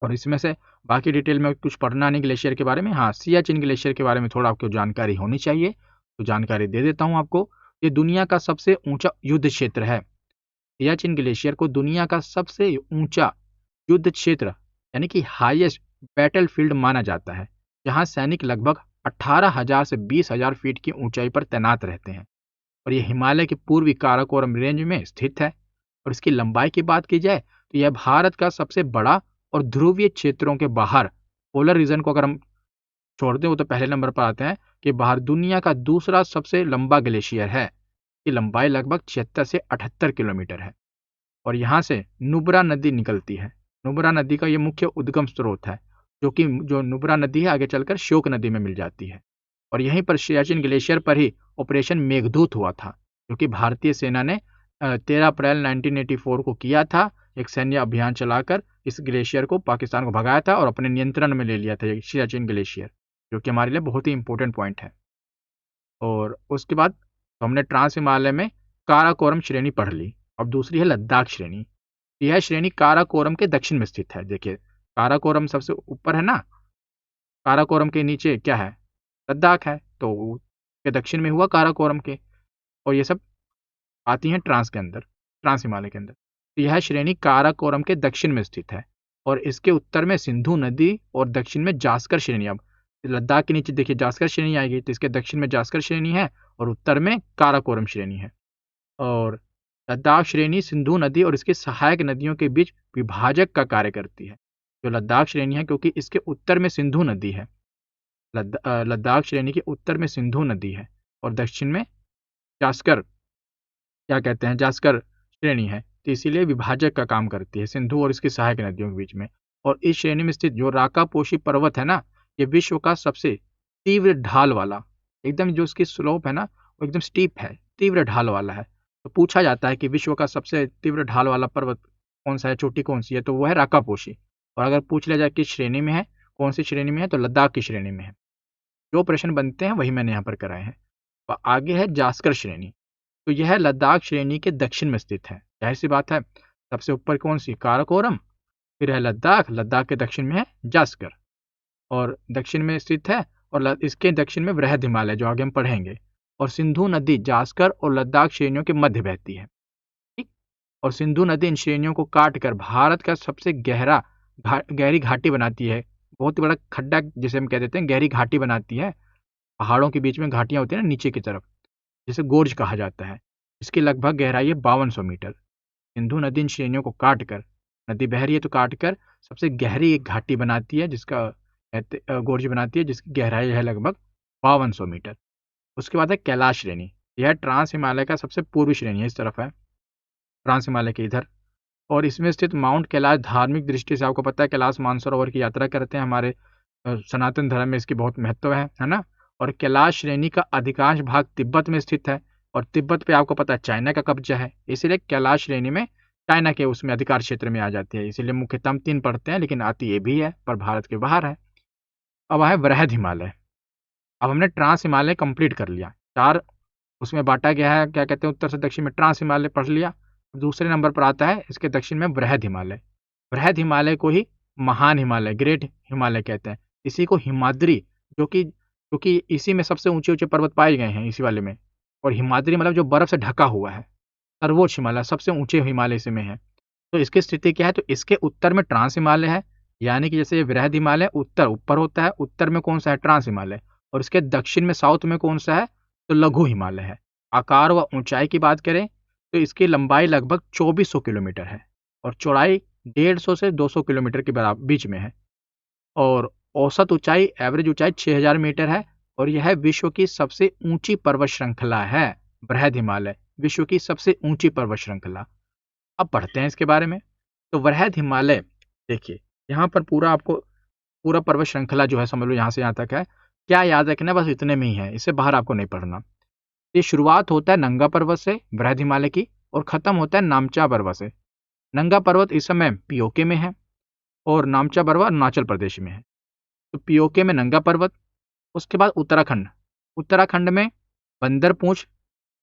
और इसमें से बाकी डिटेल में कुछ पढ़ना नहीं ग्लेशियर के बारे में। हाँ, सियाचिन ग्लेशियर के बारे में थोड़ा आपको जानकारी होनी चाहिए, तो जानकारी दे देता हूँ आपको। ये दुनिया का सबसे ऊंचा युद्ध क्षेत्र है। सियाचिन ग्लेशियर को दुनिया का सबसे ऊंचा युद्ध क्षेत्र यानी कि हाईएस्ट बैटल फील्ड माना जाता है, जहां सैनिक लगभग 18,000 से 20,000 फीट की ऊंचाई पर तैनात रहते हैं। और यह हिमालय के पूर्वी काराकोरम रेंज में स्थित है। और इसकी लंबाई की बात की जाए तो यह भारत का सबसे बड़ा और ध्रुवीय क्षेत्रों के बाहर, पोलर रीजन को अगर हम छोड़ दें, वो तो पहले नंबर पर आते हैं कि बाहर दुनिया का दूसरा सबसे लंबा ग्लेशियर है। की लंबाई लगभग 76 से 78 किलोमीटर है। और यहाँ से नुब्रा नदी निकलती है। नुब्रा नदी का ये मुख्य उद्गम स्रोत है, जो नुब्रा नदी है आगे चलकर श्योक नदी में मिल जाती है। और यहीं पर सियाचिन ग्लेशियर पर ही ऑपरेशन मेघदूत हुआ था, जो कि भारतीय सेना ने 13 अप्रैल 1984 को किया था। एक सैन्य अभियान चलाकर इस ग्लेशियर को, पाकिस्तान को भगाया था और अपने नियंत्रण में ले लिया था ये सियाचिन ग्लेशियर, जो कि हमारे लिए बहुत ही इंपॉर्टेंट पॉइंट है। और उसके बाद तो हमने ट्रांस हिमालय में काराकोरम श्रेणी पढ़ ली। अब दूसरी है लद्दाख श्रेणी। यह श्रेणी काराकोरम के दक्षिण में स्थित है। देखिए, काराकोरम सबसे ऊपर है ना, काराकोरम के नीचे क्या है, लद्दाख है, तो के दक्षिण में हुआ काराकोरम के। और ये सब आती हैं ट्रांस के अंदर, ट्रांस हिमालय के अंदर। तो यह श्रेणी काराकोरम के दक्षिण में स्थित है, और इसके उत्तर में सिंधु नदी और दक्षिण में जास्कर श्रेणी। अब लद्दाख के नीचे देखिए जास्कर श्रेणी आएगी, तो इसके दक्षिण में जास्कर श्रेणी है और उत्तर में काराकोरम श्रेणी है। और लद्दाख श्रेणी सिंधु नदी और इसकी सहायक नदियों के बीच विभाजक का कार्य करती है। जो लद्दाख श्रेणी है, क्योंकि इसके उत्तर में सिंधु नदी है, लद्दाख श्रेणी के उत्तर में सिंधु नदी है और दक्षिण में जास्कर, क्या कहते हैं, जास्कर श्रेणी है, तो इसीलिए विभाजक का काम करती है सिंधु और इसकी सहायक नदियों के बीच में। और इस श्रेणी में स्थित जो राकापोशी पर्वत है ना, ये विश्व का सबसे तीव्र ढाल वाला, एकदम जो उसकी स्लोप है ना, वो एकदम स्टीप है, तीव्र ढाल वाला है। तो पूछा जाता है कि विश्व का सबसे तीव्र ढाल वाला पर्वत कौन सा है, चोटी कौन सी है, तो वो है राकापोशी। और अगर पूछ लिया जाए किस श्रेणी में है, कौन सी श्रेणी में है, तो लद्दाख की श्रेणी में है। जो प्रश्न बनते हैं वही मैंने यहाँ पर कराए हैं। तो आगे है जास्कर श्रेणी। तो यह लद्दाख श्रेणी के दक्षिण में स्थित है। जाहिर सी बात है, सबसे ऊपर कौन सी, काराकोरम, फिर है लद्दाख, लद्दाख के दक्षिण में है जास्कर और दक्षिण में स्थित है। और इसके दक्षिण में वृहद हिमालय, जो आगे हम पढ़ेंगे। और सिंधु नदी जास्कर और लद्दाख श्रेणियों के मध्य बहती है। ठीक। और सिंधु नदी इन श्रेणियों को काट कर भारत का सबसे गहरी घाटी बनाती है। बहुत ही बड़ा खड्डा जिसे हम कह देते हैं, गहरी घाटी बनाती है। पहाड़ों के बीच में घाटियां होती है ना नीचे की तरफ, जिसे गोर्ज कहा जाता है। इसकी लगभग गहराई है 5200 मीटर। सिंधु नदी इन श्रेणियों को काट कर, नदी बह रही है तो काट कर सबसे गहरी एक घाटी बनाती है, जिसका गोर्ज बनाती है, जिसकी गहराई है लगभग 5200 मीटर। उसके बाद है कैलाश श्रेणी। यह ट्रांस हिमालय का सबसे पूर्वी श्रेणी है, इस तरफ है ट्रांस हिमालय के इधर। और इसमें स्थित माउंट कैलाश धार्मिक दृष्टि से, आपको पता है कैलाश मानसरोवर की यात्रा करते हैं, हमारे सनातन धर्म में इसकी बहुत महत्व है ना। और कैलाश श्रेणी का अधिकांश भाग तिब्बत में स्थित है, और तिब्बत पे आपको पता है चाइना का कब्जा है, इसीलिए कैलाश श्रेणी में चाइना के उसमें अधिकार क्षेत्र में आ जाती है। इसीलिए मुख्यतः हम 3 पढ़ते हैं, लेकिन आती ये भी है, पर भारत के बाहर है। अब है वृहद हिमालय। अब हमने ट्रांस हिमालय कंप्लीट कर लिया, 4 उसमें बांटा गया है, क्या कहते हैं, उत्तर से दक्षिण में ट्रांस हिमालय पढ़ लिया। दूसरे नंबर पर आता है इसके दक्षिण में वृहद हिमालय। वृहद हिमालय को ही महान हिमालय, ग्रेट हिमालय कहते हैं। इसी को हिमाद्री, क्योंकि इसी में सबसे ऊंचे ऊंचे पर्वत पाए गए हैं, इसी वाले में। और हिमाद्री मतलब जो बर्फ से ढका हुआ है, सर्वोच्च हिमालय, सबसे ऊंचे हिमालय इसी में है। तो इसकी स्थिति क्या है, तो इसके उत्तर में ट्रांस हिमालय है, यानी कि जैसे वृहद हिमालय उत्तर ऊपर होता है, उत्तर में कौन सा है, ट्रांस हिमालय। और इसके दक्षिण में, साउथ में कौन सा है, तो लघु हिमालय है। आकार व ऊंचाई की बात करें तो इसकी लंबाई लगभग 2400 किलोमीटर है और चौड़ाई 150 से 200 किलोमीटर के बराबर बीच में है। और औसत ऊंचाई, एवरेज ऊंचाई 6000 मीटर है और यह विश्व की सबसे ऊंची पर्वत श्रृंखला है। बृहद हिमालय विश्व की सबसे ऊंची पर्वत श्रृंखला। अब पढ़ते हैं इसके बारे में। तो वृहद हिमालय, देखिए यहाँ पर पूरा आपको पूरा पर्वत श्रृंखला जो है समझ लो यहाँ से यहाँ तक है। क्या याद रखना, बस इतने में ही है, इससे बाहर आपको नहीं पढ़ना। ये शुरुआत होता है नंगा पर्वत से वृहद हिमालय की और खत्म होता है नामचा पर्वत से। नंगा पर्वत इस समय पीओके में है और नामचा पर्वत अरुणाचल प्रदेश में है। तो पीओके में नंगा पर्वत, उसके बाद उत्तराखंड, उत्तराखंड में बंदरपूंछ,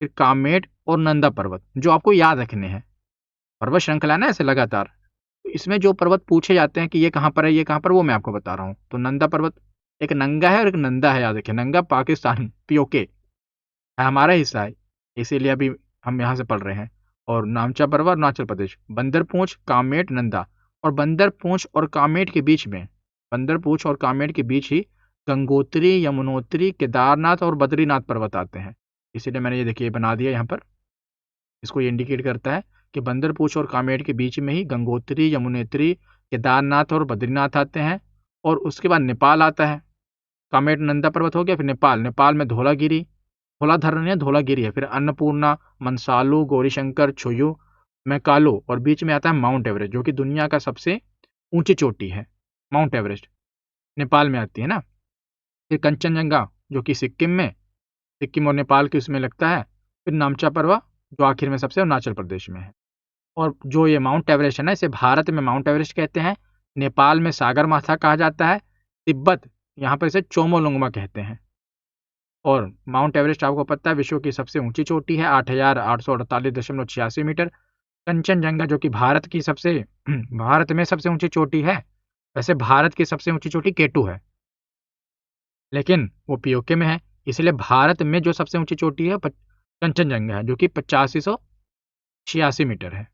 फिर कामेट और नंदा पर्वत जो आपको याद रखने हैं। पर्वत श्रृंखला है ना ऐसे लगातार, तो इसमें जो पर्वत पूछे जाते हैं कि ये कहाँ पर है, ये कहाँ पर, वो मैं आपको बता रहा हूँ। तो नंदा पर्वत, एक नंगा है और एक नंदा है, याद रखिए। नंगा पाकिस्तान पीओके है, हमारा हिस्सा है, इसीलिए अभी हम यहाँ से पढ़ रहे हैं। और नामचा पर्वत अरुणाचल प्रदेश, बंदरपूंछ, कामेट, नंदा। और बंदरपूंछ और कामेट के बीच में, बंदरपूंछ और कामेट के बीच ही गंगोत्री, यमुनोत्री, केदारनाथ और बद्रीनाथ पर्वत आते हैं। इसीलिए मैंने ये देखिए बना दिया यहाँ पर, इसको ये इंडिकेट करता है कि बंदरपूंछ और कामेट के बीच में ही गंगोत्री, यमुनोत्री, केदारनाथ और बद्रीनाथ आते हैं। और उसके बाद नेपाल आता है। कामेट नंदा पर्वत हो गया, फिर नेपाल, नेपाल में धौलागिरी, धौलाधर नहीं है, धौलागिरी है, फिर अन्नपूर्णा, मनसालू, गौरीशंकर, छुयू, मैकालो, और बीच में आता है माउंट एवरेस्ट जो कि दुनिया का सबसे ऊंची चोटी है। माउंट एवरेस्ट नेपाल में आती है ना। फिर कंचनजंगा जो कि सिक्किम में, सिक्किम और नेपाल के उसमें लगता है। फिर नामचा पर्वत जो आखिर में सबसे अरुणाचल प्रदेश में है। और जो ये माउंट एवरेस्ट है ना, इसे भारत में माउंट एवरेस्ट कहते हैं, नेपाल में सागर माथा कहा जाता है, तिब्बत यहाँ पर इसे चोमोलुंगमा कहते हैं। और माउंट एवरेस्ट आपको पता है विश्व की सबसे ऊंची चोटी है, 8848.86 मीटर। कंचनजंगा जो कि भारत की सबसे भारत में सबसे ऊंची चोटी है। वैसे भारत की सबसे ऊंची चोटी केटू है, लेकिन वो पीओके में है, इसलिए भारत में जो सबसे ऊंची चोटी है कंचनजंगा है जो कि 8586 मीटर है।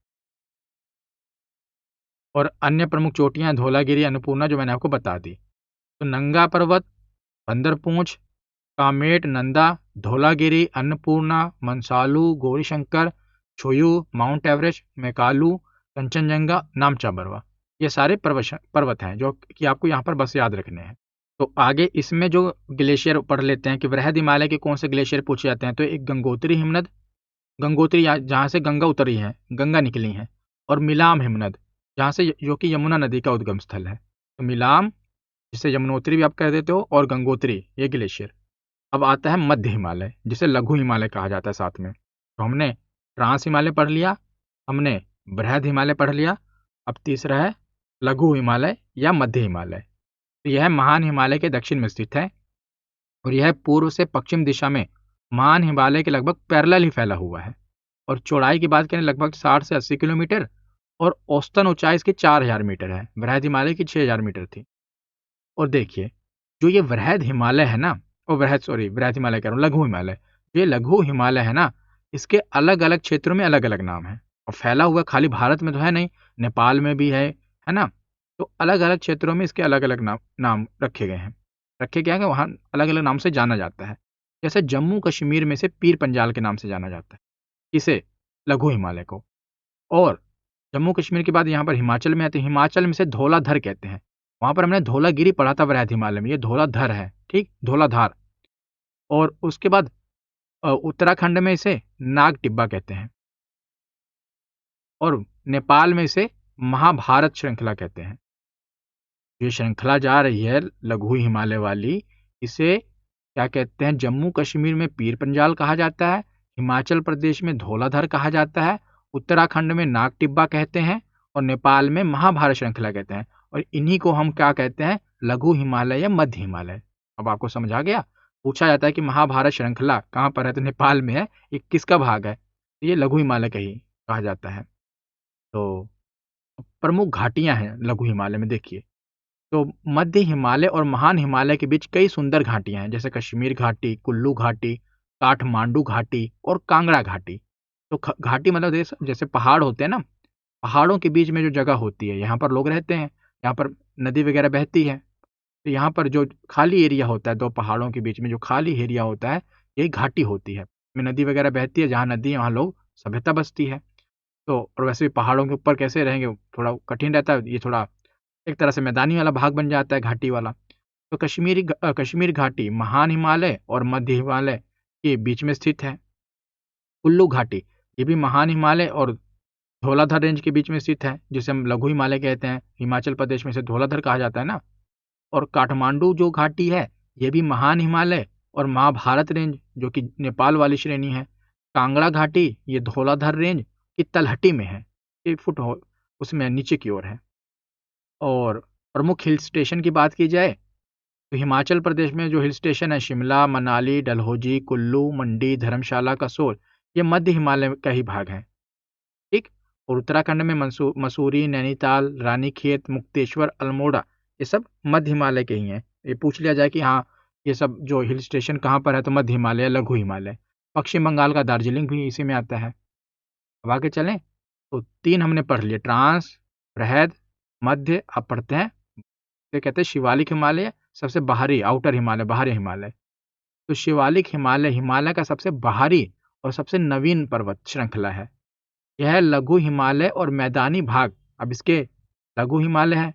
और अन्य प्रमुख चोटियां धौलागिरी, अन्नपूर्णा जो मैंने आपको बता दी। तो नंगा पर्वत, बंदरपूंछ, कामेट, नंदा, धौलागिरी, अन्नपूर्णा, मनसालू, गौरीशंकर, छुयू, माउंट एवरेस्ट, मैकालू, कंचनजंगा, नामचा पर्वत, ये सारे पर्वत हैं जो कि आपको यहाँ पर बस याद रखने हैं। तो आगे इसमें जो ग्लेशियर पढ़ लेते हैं कि वृहद हिमालय के कौन से ग्लेशियर पूछे जाते हैं। तो एक गंगोत्री हिमनद, गंगोत्री जहाँ से गंगा उतरी है, गंगा निकली है। और मिलाम हिमनद जहाँ से, जो कि यमुना नदी का उद्गम स्थल है। तो मिलाम, जिसे यमुनोत्री भी आप कह देते हो, और गंगोत्री, ये ग्लेशियर। अब आता है मध्य हिमालय जिसे लघु हिमालय कहा जाता है साथ में। तो हमने ट्रांस हिमालय पढ़ लिया, हमने बृहद हिमालय पढ़ लिया, अब तीसरा है लघु हिमालय या मध्य हिमालय। तो यह महान हिमालय के दक्षिण में स्थित है और यह पूर्व से पश्चिम दिशा में महान हिमालय के लगभग पैरेलल ही फैला हुआ है। और चौड़ाई की बात करें लगभग 60 से 80 किलोमीटर और औसतन ऊंचाई इसकी 4000 मीटर है। वृहद हिमालय की 6000 मीटर थी। और देखिए जो ये वृहद हिमालय है ना, और वृहद हिमालय कह रहा हूँ, लघु हिमालय, ये लघु हिमालय है ना, इसके अलग अलग क्षेत्रों में अलग अलग नाम है। और फैला हुआ खाली भारत में तो है नहीं, नेपाल में भी है ना। तो अलग अलग क्षेत्रों में इसके अलग अलग नाम रखे गए हैं। रखे गए हैं, वहाँ अलग अलग नाम से जाना जाता है। जैसे जम्मू कश्मीर में से पीर पंजाल के नाम से जाना जाता है इसे, लघु हिमालय को। और जम्मू कश्मीर के बाद यहाँ पर हिमाचल में आते हैं, हिमाचल में से धौलाधर कहते हैं। वहाँ पर हमने धौलागिरी पढ़ा था वृहद हिमालय में, ये धौलाधर है, ठीक, धौलाधार। और उसके बाद उत्तराखंड में इसे नाग टिब्बा कहते हैं और नेपाल में इसे महाभारत श्रृंखला कहते हैं। ये श्रृंखला जा रही है लघु हिमालय वाली, इसे क्या कहते हैं, जम्मू कश्मीर में पीर पंजाल कहा जाता है, हिमाचल प्रदेश में धौलाधर कहा जाता है, उत्तराखंड में नाग टिब्बा कहते हैं और नेपाल में महाभारत श्रृंखला कहते हैं। और इन्हीं को हम क्या कहते हैं, लघु हिमालय या मध्य हिमालय। अब आपको समझ आ गया। पूछा जाता है कि महाभारत श्रृंखला कहाँ पर है, तो नेपाल में है, ये किसका भाग है, तो ये लघु हिमालय का ही कहा जाता है। तो प्रमुख घाटियां हैं लघु हिमालय में, देखिए। तो मध्य हिमालय और महान हिमालय के बीच कई सुंदर घाटियां हैं, जैसे कश्मीर घाटी, कुल्लू घाटी, काठमांडू घाटी और कांगड़ा घाटी। तो घाटी मतलब जैसे पहाड़ होते हैं ना, पहाड़ों के बीच में जो जगह होती है, यहाँ पर लोग रहते हैं, यहाँ पर नदी वगैरह बहती है। तो यहाँ पर जो खाली एरिया होता है, दो पहाड़ों के बीच में जो खाली एरिया होता है, यही घाटी होती है। में नदी वगैरह बहती है, जहाँ नदी है वहाँ लोग सभ्यता बसती है। तो और वैसे भी पहाड़ों के ऊपर कैसे रहेंगे, थोड़ा कठिन रहता है, ये थोड़ा एक तरह से मैदानी वाला भाग बन जाता है, घाटी वाला। तो कश्मीर घाटी महान हिमालय और मध्य हिमालय के बीच में स्थित है। कुल्लू घाटी ये भी महान हिमालय और धौलाधर रेंज के बीच में स्थित है, जिसे हम लघु हिमालय कहते हैं। हिमाचल प्रदेश में इसे धौलाधर कहा जाता है ना। और काठमांडू जो घाटी है ये भी महान हिमालय और महाभारत रेंज जो कि नेपाल वाली श्रेणी है। कांगड़ा घाटी ये धौलाधर रेंज की तलहटी में है, 1 फुट उसमें नीचे की ओर है। और प्रमुख हिल स्टेशन की बात की जाए तो हिमाचल प्रदेश में जो हिल स्टेशन है शिमला, मनाली, डलहौजी, कुल्लू, मंडी, धर्मशाला, कसोल, ये मध्य हिमालय का ही भाग है। ठीक। और उत्तराखंड में मसूरी, नैनीताल, रानीखेत, मुक्तेश्वर, अल्मोड़ा, ये सब मध्य हिमालय के ही हैं। ये पूछ लिया जाए कि हाँ ये सब जो हिल स्टेशन कहाँ पर है, तो मध्य हिमालय, लघु हिमालय। पश्चिम बंगाल का दार्जिलिंग भी इसी में आता है। अब आगे चलें तो 3 हमने पढ़ लिए, ट्रांस, बृहद, मध्य। अब पढ़ते हैं तो कहते हैं शिवालिक हिमालय, सबसे बाहरी आउटर हिमालय, बाहरी हिमालय। तो शिवालिक हिमालय हिमालय का सबसे बाहरी और सबसे नवीन पर्वत श्रृंखला है। यह लघु हिमालय और मैदानी भाग, अब इसके लघु हिमालय है,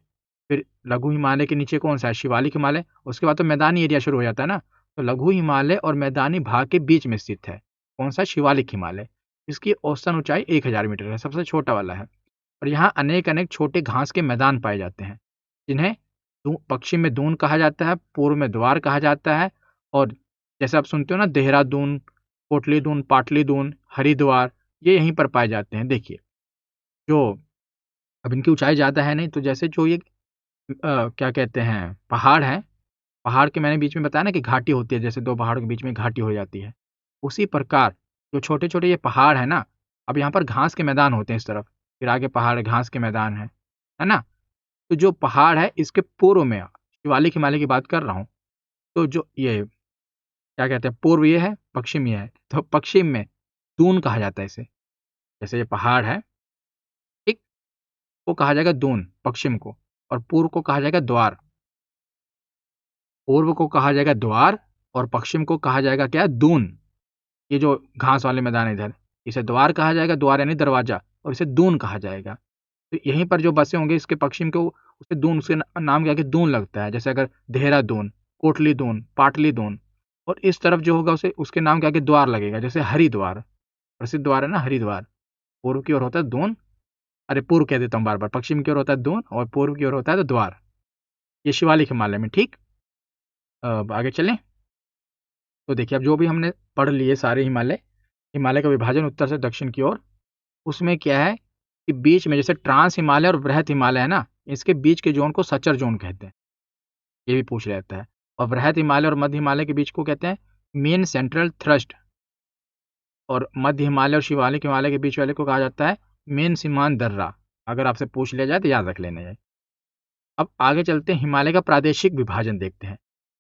फिर लघु हिमालय के नीचे कौन सा है, शिवालिक हिमालय, उसके बाद तो मैदानी एरिया शुरू हो जाता है ना। तो लघु हिमालय और मैदानी भाग के बीच में स्थित है कौन सा, शिवालिक हिमालय। इसकी औसतन ऊंचाई 1000 मीटर है, सबसे छोटा वाला है। और यहाँ अनेक अनेक छोटे घास के मैदान पाए जाते हैं, जिन्हें पश्चिम में दून कहा जाता है, पूर्व में द्वार कहा जाता है। और जैसे आप सुनते हो ना, देहरादून, कोटली दून, पाटली दून, हरिद्वार, ये यहीं पर पाए जाते हैं। देखिए जो अब इनकी ऊंचाई ज़्यादा है नहीं, तो जैसे जो ये क्या कहते हैं पहाड़ हैं, पहाड़ के मैंने बीच में बताया ना कि घाटी होती है, जैसे 2 पहाड़ों के बीच में घाटी हो जाती है, उसी प्रकार जो छोटे छोटे ये पहाड़ है ना, अब यहाँ पर घास के मैदान होते हैं इस तरफ, फिर आगे पहाड़ घास के मैदान है ना। तो जो पहाड़ है इसके पूर्व में, शिवालिक हिमालय की बात कर रहा हूँ, तो जो ये क्या कहते हैं, पूर्व ये है, पश्चिम ये है। तो पश्चिम में दून कहा जाता है इसे, जैसे ये पहाड़ है, ठीक, वो कहा जाएगा दून पश्चिम को, और पूर्व को कहा जाएगा द्वार। पूर्व को कहा जाएगा द्वार और पश्चिम को कहा जाएगा क्या, दून। ये जो घास वाले मैदान है इधर, इसे द्वार कहा जाएगा, द्वार यानी दरवाजा, और इसे दून कहा जाएगा। तो यहीं पर जो बसे होंगे इसके पश्चिम को, उसे दून, उसके नाम क्या कि दून लगता है। जैसे अगर देहरादून, कोटली दून, पाटली दून, और इस तरफ जो होगा उसे उसके नाम क्या कि द्वार लगेगा। जैसे हरिद्वार, प्रसिद्ध द्वार है ना हरिद्वार, पूर्व की ओर होता है दून, अरे पूर्व कह देता हूँ बार बार, पश्चिम की ओर होता है दून और पूर्व की ओर होता है तो द्वार। ये शिवालिक हिमालय में। ठीक। अब आगे चलें तो देखिए, अब जो भी हमने पढ़ लिए सारे हिमालय, हिमालय का विभाजन उत्तर से दक्षिण की ओर, उसमें क्या है कि बीच में जैसे ट्रांस हिमालय और बृहत हिमालय है ना, इसके बीच के जोन को सचर जोन कहते हैं, ये भी पूछ लेता है। और बृहत हिमालय और मध्य हिमालय के बीच को कहते हैं मेन सेंट्रल थ्रस्ट, और मध्य हिमालय और शिवालिक हिमालय के बीच वाले को कहा जाता है मेन सीमांत दर्रा। अगर आपसे पूछ लिया जाए तो याद रख लेना है। अब आगे चलते हैं, हिमालय का प्रादेशिक विभाजन देखते हैं।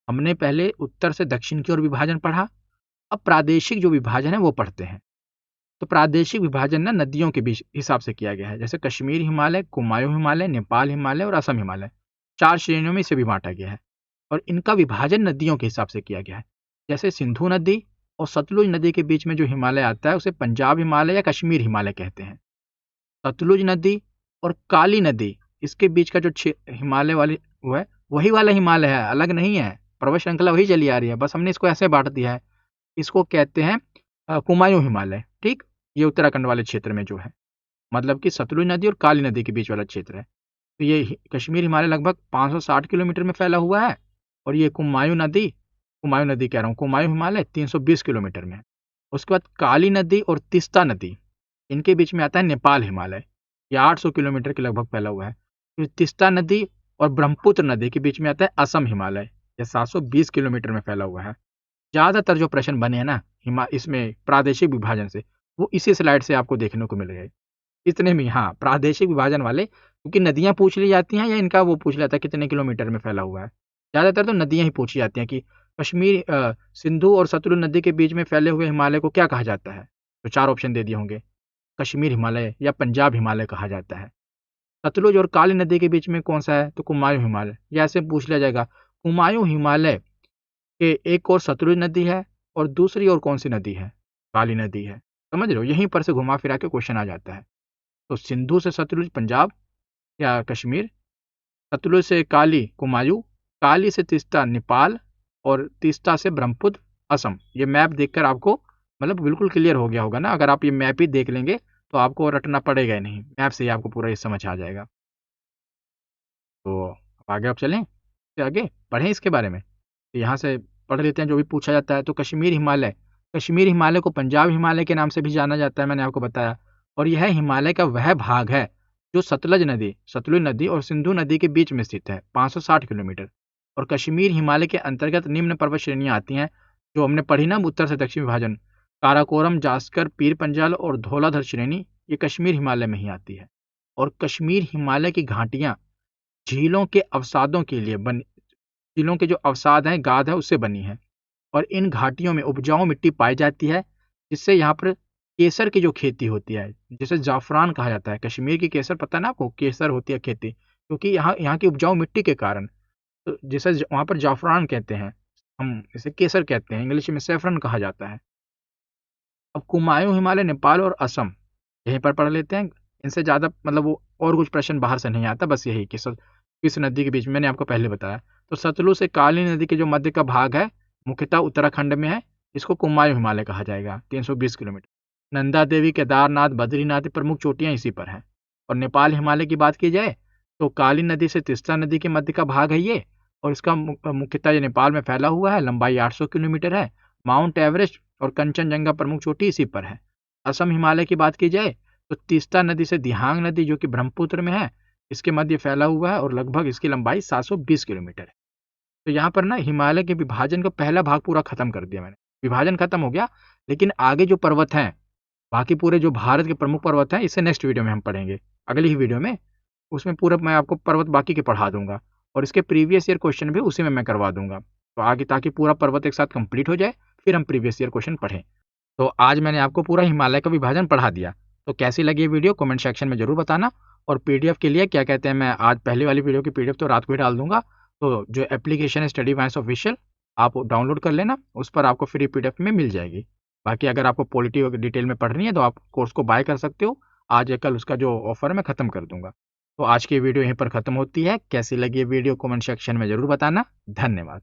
हमने पहले उत्तर से दक्षिण की ओर विभाजन पढ़ा, अब प्रादेशिक जो विभाजन है वो पढ़ते हैं। तो प्रादेशिक विभाजन ना नदियों के बीच हिसाब से किया गया है। जैसे कश्मीर हिमालय, कुमायूं हिमालय, नेपाल हिमालय और असम हिमालय, 4 श्रेणियों में इसे भी बांटा गया है। और इनका विभाजन नदियों के हिसाब से किया गया है। जैसे सिंधु नदी और सतलुज नदी के बीच में जो हिमालय आता है उसे पंजाब हिमालय या कश्मीर हिमालय कहते हैं। सतलुज नदी और काली नदी, इसके बीच का जो हिमालय वाली वो है, वही वाला हिमालय है, अलग नहीं है। पर्वत श्रृंखला वही चली आ रही है, बस हमने इसको ऐसे बांट दिया है। इसको कहते हैं कुमायूं हिमालय। ठीक। ये उत्तराखंड वाले क्षेत्र में जो है, मतलब कि सतलुज नदी और काली नदी के बीच वाला क्षेत्र है। तो ये कश्मीर हिमालय लगभग 560 किलोमीटर में फैला हुआ है, और ये कुमायूं नदी कह रहा हूँ, कुमायूं हिमालय 320 किलोमीटर में है। उसके बाद काली नदी और तिस्ता नदी, इनके बीच में आता है नेपाल हिमालय, ये 800 किलोमीटर के लगभग फैला हुआ है। फिर तिस्ता नदी और ब्रह्मपुत्र नदी के बीच में आता है असम हिमालय, यह 720 किलोमीटर में फैला हुआ है। ज़्यादातर जो प्रश्न बने हैं ना इसमें प्रादेशिक विभाजन से, वो इसी स्लाइड से आपको देखने को मिल गए। इतने में हाँ, प्रादेशिक विभाजन वाले, क्योंकि नदियाँ पूछ ली जाती हैं या इनका वो पूछ लिया था कितने किलोमीटर में फैला हुआ है। ज़्यादातर तो नदियाँ ही पूछी जाती हैं कि कश्मीर सिंधु और सतलुज नदी के बीच में फैले हुए हिमालय को क्या कहा जाता है। तो 4 ऑप्शन दे दिए होंगे, कश्मीर हिमालय या पंजाब हिमालय कहा जाता है। सतलुज और काली नदी के बीच में कौन सा है, तो कुमायूं हिमालय। या ऐसे पूछ लिया जाएगा, कुमायूं हिमालय के एक और सतलुज नदी है और दूसरी और कौन सी नदी है? काली नदी है। समझ रहे हो? यहीं पर से घुमा फिरा के क्वेश्चन आ जाता है। तो सिंधु से सतलुज पंजाब या कश्मीर, सतलुज से काली कुमायूं, काली से तीस्ता नेपाल और तीस्ता से ब्रह्मपुत्र असम। ये मैप देखकर आपको मतलब बिल्कुल क्लियर हो गया होगा ना। अगर आप ये मैप ही देख लेंगे तो आपको रटना पड़ेगा ही नहीं, मैप से ही आपको पूरा ये समझ आ जाएगा। तो अब आगे आप चलें, फिर आगे पढ़ें इसके बारे में। तो यहाँ से पढ़ लेते हैं जो भी पूछा जाता है। तो कश्मीर हिमालय, कश्मीर हिमालय को पंजाब हिमालय के नाम से भी जाना जाता है, मैंने आपको बताया। और यह हिमालय का वह भाग है जो सतलुज नदी और सिंधु नदी के बीच में स्थित है, 560 किलोमीटर। और कश्मीर हिमालय के अंतर्गत निम्न पर्वत श्रेणियां आती हैं जो हमने पढ़ी ना, उत्तर से दक्षिण विभाजन। काराकोरम, जास्कर, पीर पंजाल और धौलाधर श्रेणी ये कश्मीर हिमालय में ही आती है। और कश्मीर हिमालय की घाटियां झीलों के अवसादों के लिए बनी, झीलों के जो अवसाद हैं, गाद है, उससे बनी है। और इन घाटियों में उपजाऊ मिट्टी पाई जाती है, जिससे यहाँ पर केसर की जो खेती होती है, जिसे जाफरान कहा जाता है। कश्मीर की केसर, पता है ना आपको, केसर होती है खेती, क्योंकि यहाँ की उपजाऊ मिट्टी के कारण। तो जिसे वहाँ पर जाफरान कहते हैं, हम इसे केसर कहते हैं, इंग्लिश में सेफ्रन कहा जाता है। अब कुमायूं हिमालय नेपाल और असम, यहीं पर पढ़ लेते हैं। इनसे ज़्यादा मतलब वो और कुछ प्रश्न बाहर से नहीं आता, बस यही कि किस नदी के बीच में, मैंने आपको पहले बताया। तो सतलुज से काली नदी के जो मध्य का भाग है, मुख्यतः उत्तराखंड में है। इसको कुमायूं हिमालय कहा जाएगा, 320 किलोमीटर। नंदा देवी, केदारनाथ, बद्रीनाथ प्रमुख चोटियां इसी पर हैं। और नेपाल हिमालय की बात की जाए तो काली नदी से तीस्ता नदी के मध्य का भाग है ये। और इसका मुख्यतः ये नेपाल में फैला हुआ है, लंबाई 800 किलोमीटर है। माउंट एवरेस्ट और कंचनजंगा प्रमुख चोटी इसी पर है। असम हिमालय की बात की जाए तो तीस्ता नदी से दिहांग नदी, जो कि ब्रह्मपुत्र में है, इसके मध्य फैला हुआ है और लगभग इसकी लंबाई 720 किलोमीटर है। तो यहाँ पर ना हिमालय के विभाजन का पहला भाग पूरा खत्म कर दिया मैंने, विभाजन खत्म हो गया। लेकिन आगे जो पर्वत हैं, बाकी पूरे जो भारत के प्रमुख पर्वत हैं, इसे नेक्स्ट वीडियो में हम पढ़ेंगे, अगली ही वीडियो में। उसमें पूरा मैं आपको पर्वत बाकी के पढ़ा दूंगा और इसके प्रीवियस ईयर क्वेश्चन भी उसी में मैं करवा दूंगा। तो आगे ताकि पूरा पर्वत एक साथ कंप्लीट हो जाए, फिर हम प्रीवियस ईयर क्वेश्चन पढ़ें। तो आज मैंने आपको पूरा हिमालय का विभाजन पढ़ा दिया। तो कैसी लगी ये वीडियो कमेंट सेक्शन में जरूर बताना। और पीडीएफ के लिए क्या कहते हैं, मैं आज पहले वाली वीडियो की पीडीएफ तो रात को ही डाल दूंगा। तो जो एप्लीकेशन है स्टडी वाइंस ऑफिशियल, आप डाउनलोड कर लेना, उस पर आपको फ्री पीडीएफ में मिल जाएगी। बाकी अगर आपको पॉलिटी डिटेल में पढ़नी है तो आप कोर्स को बाय कर सकते हो। आज या कल उसका जो ऑफर है मैं ख़त्म कर दूंगा। तो आज की वीडियो यहीं पर ख़त्म होती है। कैसी लगी ये वीडियो कमेंट सेक्शन में ज़रूर बताना। धन्यवाद।